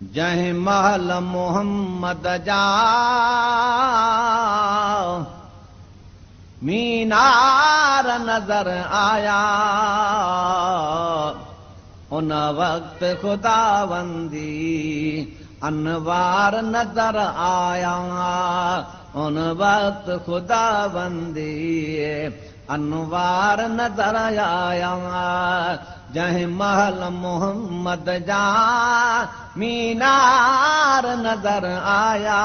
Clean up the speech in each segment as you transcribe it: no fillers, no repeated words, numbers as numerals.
जंहिं महल मोहम्मद जा मीनार नजर आया, उन वक्त खुदावंदी अनवार नजर आया, उन वक्त खुदावंदी अनवार नजर आया। जंहिं महल मोहम्मद जा मीनार नजर आया,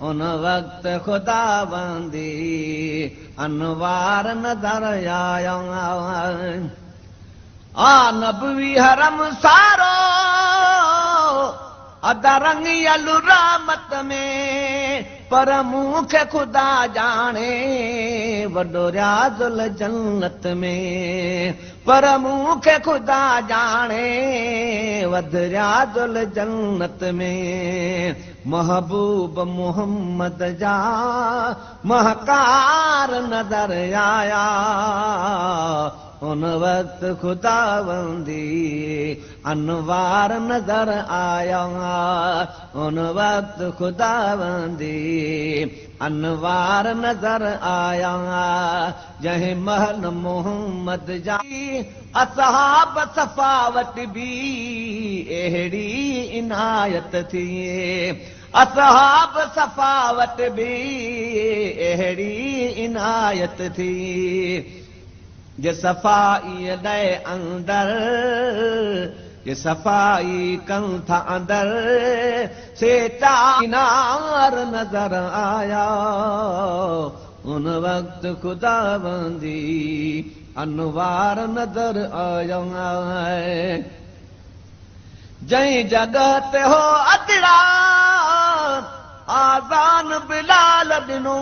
उन वक्त खुदाबंदी अनवार नजर आया। नबवी हरम सारो अदरंग यलु रहमत में, पर मूंखे खुदा जाने वॾो रियाज़ुल जन्नत में, पर मूंखे खुदा जाने वध रियाज़ुल जन्नत में। महबूब मोहम्मद जा महकार नजर आया, उन वक्त खुदावंदी अनवार नजर आया, उन वक्त खुदावंदी अनवार नजर आया। जंहिं महल मोहम्मद जा असहाब सफावत भी अहिड़ी इनायत थी, असहाब सफावत भी अहिड़ी इनायत थी। जे सफ़ाई ॾे अंदर, जे सफ़ाई कनि था अंदर से मीनार नजर आया, उन वक्त खुदाबंदी अनवार नजर आया। जंहिं जगह ते हो अदड़ा आज़ान बिलाल ॾिनो,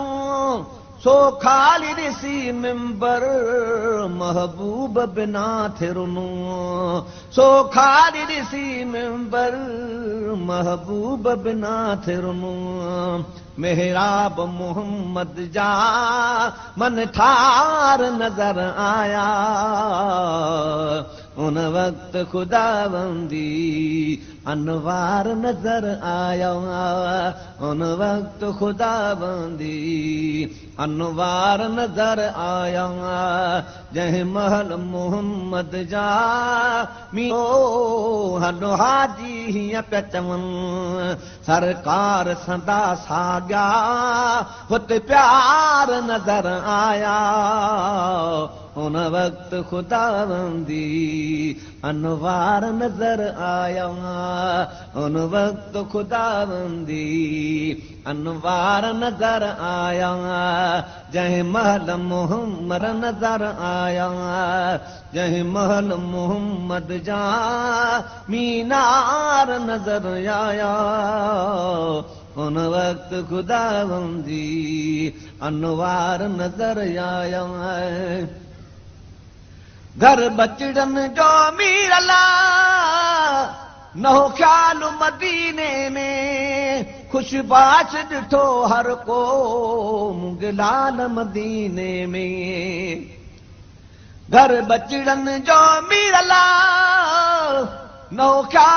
सो खाली ॾिसी मिंबर महबूब बिना थिरुनो, सो खाली ॾिसी मिंबर महबूब बिना थिरुनो। मेहराब मोहम्मद जा मन ठार नजर आया, उन वक्त खुदाबंदी अनवार नजर आया, उन वक्त खुदाबंदी अनवार नजर आया। जंहिं महल मोहम्मद जा मीओ हॾो हाजी हीअं पिया चवनि, सरकार संदा साॻिया हुते प्यार नजर आया, उन वक्त खुदाबंदी अनवार नजर आया, उन वक्त खुदाबंदी अनवार नजर आया। जंहिं महल मोहम्मद नजर आया, जंहिं महल मोहम्मद जा मीनार नजर आया, उन वक्त खुदाबंदी अनवार नजर आया। घर बचड़न जो मीर अला न हो ख्याल मदीने में, खुशबाश ॾिठो हर को मुगलाल मदीने में। घर बचड़न जो मीर अला न हो ख्याल